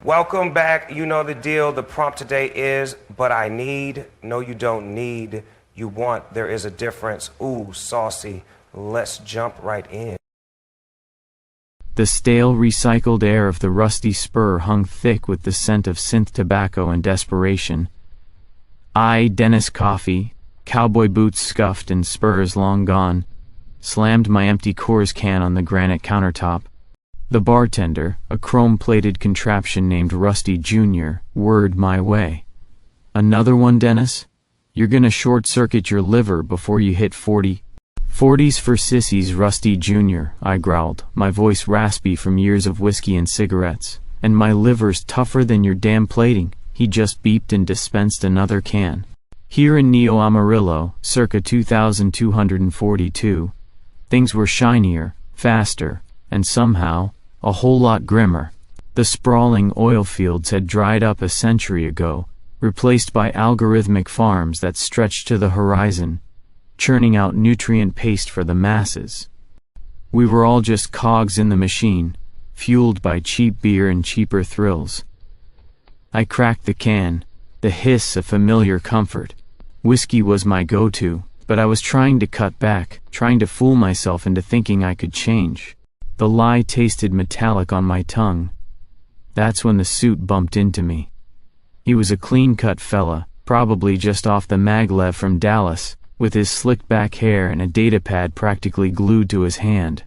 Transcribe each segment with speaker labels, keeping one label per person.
Speaker 1: Welcome back. You know the deal. The prompt today is, but I need. No, you don't need. You want. There is a difference. Ooh, saucy. Let's jump right in.
Speaker 2: The stale, recycled air of the rusty spur hung thick with the scent of synth tobacco and desperation. I, Dennis Coffee, cowboy boots scuffed and spurs long gone, slammed my empty Coors can on the granite countertop. The bartender, a chrome-plated contraption named Rusty Jr., whirred my way. "Another one, Dennis? You're gonna short-circuit your liver before you hit 40. 40's for sissies, Rusty Jr., I growled, my voice raspy from years of whiskey and cigarettes. "And my liver's tougher than your damn plating." He just beeped and dispensed another can. Here in Neo Amarillo, circa 2242, things were shinier, faster, and somehow, a whole lot grimmer. The sprawling oil fields had dried up a century ago, replaced by algorithmic farms that stretched to the horizon, churning out nutrient paste for the masses. We were all just cogs in the machine, fueled by cheap beer and cheaper thrills. I cracked the can, the hiss a familiar comfort. Whiskey was my go-to, but I was trying to cut back, trying to fool myself into thinking I could change. The lie tasted metallic on my tongue. That's when the suit bumped into me. He was a clean-cut fella, probably just off the maglev from Dallas, with his slicked-back hair and a datapad practically glued to his hand.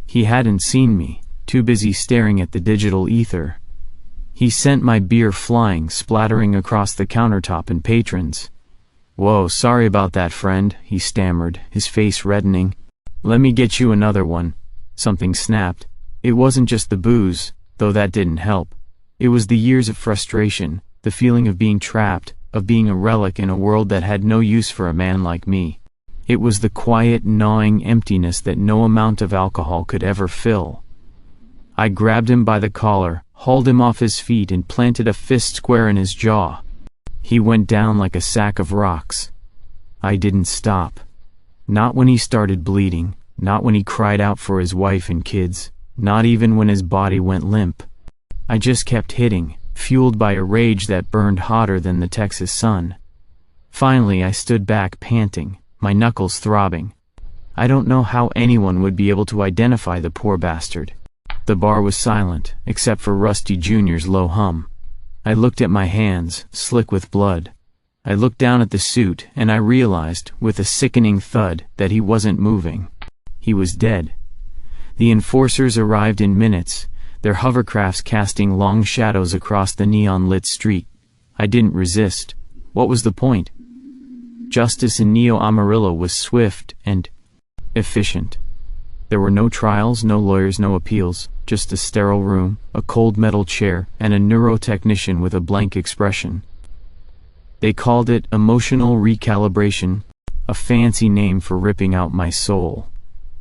Speaker 2: He hadn't seen me, too busy staring at the digital ether. He sent my beer flying, splattering across the countertop and patrons. "Whoa, sorry about that, friend," he stammered, his face reddening. "Let me get you another one." Something snapped. It wasn't just the booze, though that didn't help. It was the years of frustration, the feeling of being trapped, of being a relic in a world that had no use for a man like me. It was the quiet, gnawing emptiness that no amount of alcohol could ever fill. I grabbed him by the collar, hauled him off his feet and planted a fist square in his jaw. He went down like a sack of rocks. I didn't stop. Not when he started bleeding. Not when he cried out for his wife and kids, not even when his body went limp. I just kept hitting, fueled by a rage that burned hotter than the Texas sun. Finally I stood back panting, my knuckles throbbing. I don't know how anyone would be able to identify the poor bastard. The bar was silent, except for Rusty Jr.'s low hum. I looked at my hands, slick with blood. I looked down at the suit, and I realized, with a sickening thud, that he wasn't moving. He was dead. The enforcers arrived in minutes, their hovercrafts casting long shadows across the neon-lit street. I didn't resist. What was the point? Justice in Neo Amarillo was swift and efficient. There were no trials, no lawyers, no appeals, just a sterile room, a cold metal chair, and a neurotechnician with a blank expression. They called it emotional recalibration, a fancy name for ripping out my soul.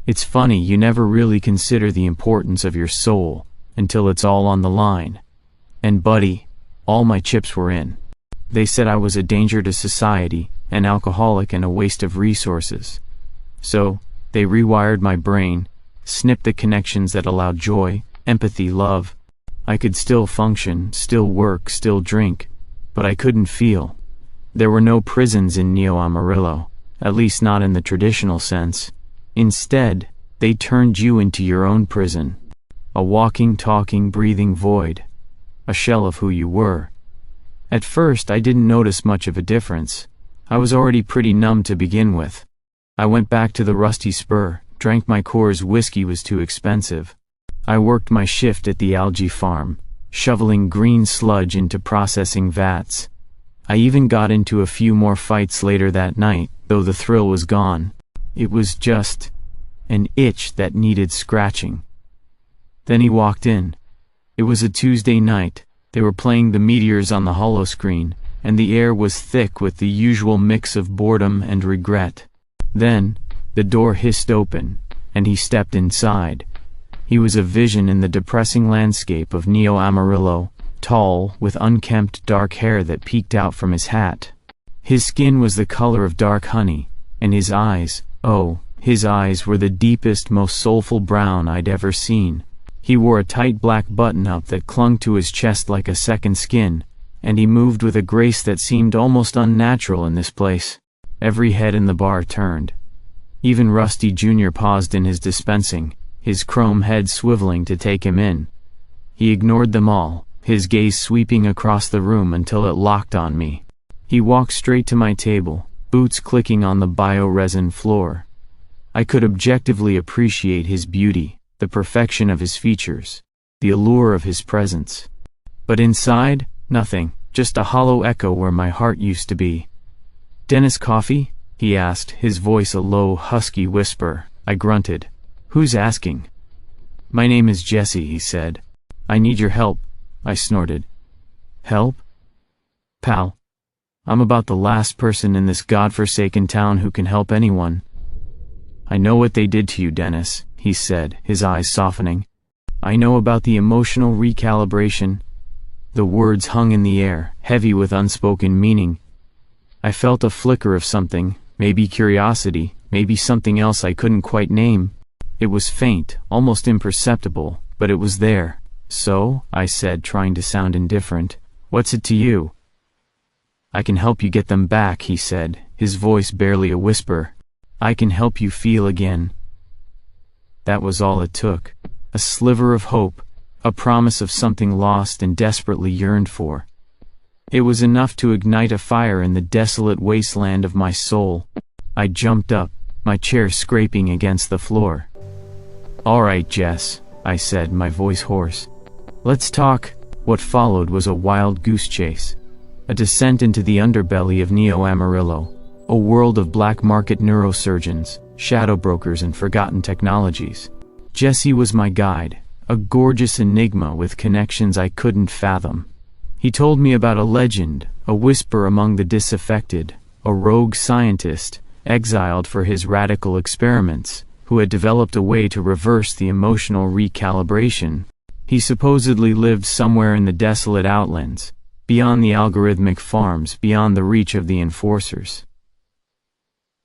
Speaker 2: It's funny, you never really consider the importance of your soul, until it's all on the line. And buddy, all my chips were in. They said I was a danger to society, an alcoholic and a waste of resources. So, they rewired my brain, snipped the connections that allowed joy, empathy, love. I could still function, still work, still drink, but I couldn't feel. There were no prisons in Neo Amarillo, at least not in the traditional sense. Instead, they turned you into your own prison. A walking, talking, breathing void. A shell of who you were. At first, I didn't notice much of a difference. I was already pretty numb to begin with. I went back to the Rusty Spur, drank my Coors. Whiskey was too expensive. I worked my shift at the algae farm, shoveling green sludge into processing vats. I even got into a few more fights later that night, though the thrill was gone. It was just an itch that needed scratching. Then he walked in. It was a Tuesday night. They were playing the Meteors on the holoscreen, and the air was thick with the usual mix of boredom and regret. Then, the door hissed open, and he stepped inside. He was a vision in the depressing landscape of Neo Amarillo, tall, with unkempt dark hair that peeked out from his hat. His skin was the color of dark honey, and his eyes, oh, his eyes were the deepest, most soulful brown I'd ever seen. He wore a tight black button-up that clung to his chest like a second skin, and he moved with a grace that seemed almost unnatural in this place. Every head in the bar turned. Even Rusty Jr. paused in his dispensing, his chrome head swiveling to take him in. He ignored them all, his gaze sweeping across the room until it locked on me. He walked straight to my table, boots clicking on the bioresin floor. I could objectively appreciate his beauty, the perfection of his features, the allure of his presence. But inside, nothing, just a hollow echo where my heart used to be. "Dennis Coffey?" he asked, his voice a low, husky whisper. I grunted. "Who's asking?" "My name is Jesse," he said. "I need your help," I snorted. "Help? Pal, I'm about the last person in this godforsaken town who can help anyone." "I know what they did to you, Dennis," he said, his eyes softening. "I know about the emotional recalibration." The words hung in the air, heavy with unspoken meaning. I felt a flicker of something, maybe curiosity, maybe something else I couldn't quite name. It was faint, almost imperceptible, but it was there. "So," I said, trying to sound indifferent, "what's it to you?" "I can help you get them back," he said, his voice barely a whisper. "I can help you feel again." That was all it took. A sliver of hope, a promise of something lost and desperately yearned for. It was enough to ignite a fire in the desolate wasteland of my soul. I jumped up, my chair scraping against the floor. "All right, Jess," I said, my voice hoarse. "Let's talk." What followed was a wild goose chase. A descent into the underbelly of Neo Amarillo, a world of black market neurosurgeons, shadow brokers and forgotten technologies. Jesse was my guide, a gorgeous enigma with connections I couldn't fathom. He told me about a legend, a whisper among the disaffected, a rogue scientist, exiled for his radical experiments, who had developed a way to reverse the emotional recalibration. He supposedly lived somewhere in the desolate outlands, beyond the algorithmic farms, beyond the reach of the enforcers.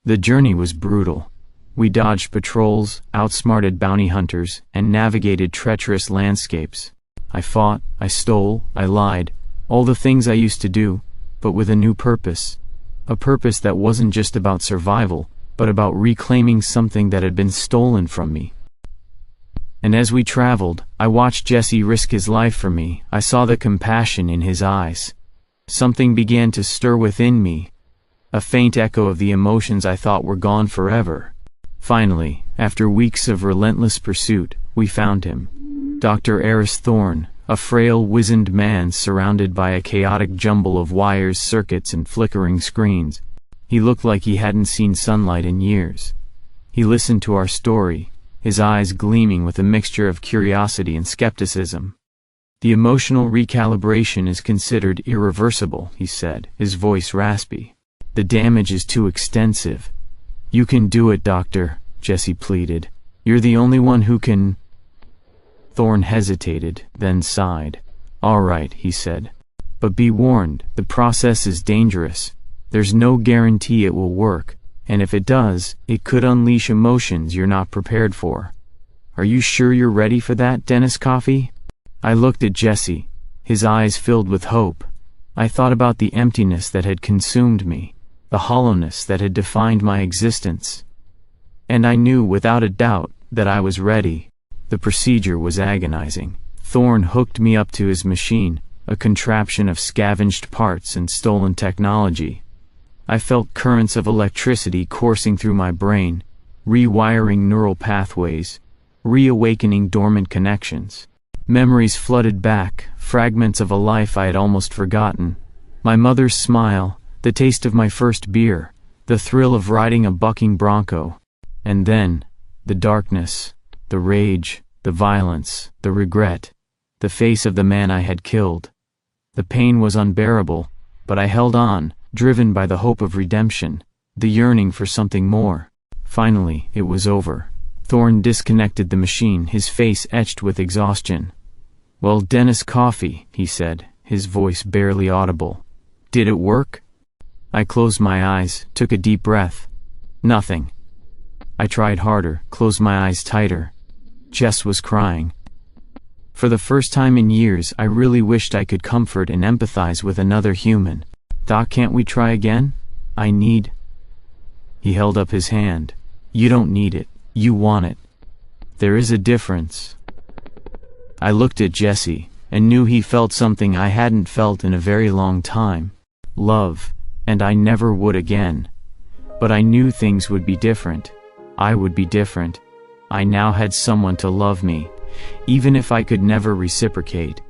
Speaker 2: The journey was brutal. We dodged patrols, outsmarted bounty hunters, and navigated treacherous landscapes. I fought, I stole, I lied, all the things I used to do, but with a new purpose. A purpose that wasn't just about survival, but about reclaiming something that had been stolen from me. And as we traveled, I watched Jesse risk his life for me. I saw the compassion in his eyes. Something began to stir within me, a faint echo of the emotions I thought were gone forever. Finally, after weeks of relentless pursuit, we found him. Dr. Eris Thorne, a frail, wizened man surrounded by a chaotic jumble of wires, circuits, and flickering screens. He looked like he hadn't seen sunlight in years. He listened to our story, his eyes gleaming with a mixture of curiosity and skepticism. "The emotional recalibration is considered irreversible," he said, his voice raspy. "The damage is too extensive." "You can do it, doctor," Jesse pleaded. "You're the only one who can—" Thorne hesitated, then sighed. "All right," he said. "But be warned, the process is dangerous. There's no guarantee it will work, and if it does, it could unleash emotions you're not prepared for." "Are you sure you're ready for that, Dennis Coffey?" I looked at Jesse, his eyes filled with hope. I thought about the emptiness that had consumed me, the hollowness that had defined my existence. And I knew without a doubt that I was ready. The procedure was agonizing. Thorne hooked me up to his machine, a contraption of scavenged parts and stolen technology. I felt currents of electricity coursing through my brain, rewiring neural pathways, reawakening dormant connections. Memories flooded back, fragments of a life I had almost forgotten. My mother's smile, the taste of my first beer, the thrill of riding a bucking bronco. And then, the darkness, the rage, the violence, the regret, the face of the man I had killed. The pain was unbearable, but I held on, driven by the hope of redemption, the yearning for something more. Finally, it was over. Thorne disconnected the machine, his face etched with exhaustion. "Well, Dennis Coffey," he said, his voice barely audible. "Did it work?" I closed my eyes, took a deep breath. Nothing. I tried harder, closed my eyes tighter. Jess was crying. For the first time in years, I really wished I could comfort and empathize with another human. Doc, can't we try again? I need. He held up his hand. You don't need it. You want it. There is a difference. I looked at Jesse, and knew he felt something I hadn't felt in a very long time. Love, and I never would again. But I knew things would be different. I would be different. I now had someone to love me, even if I could never reciprocate.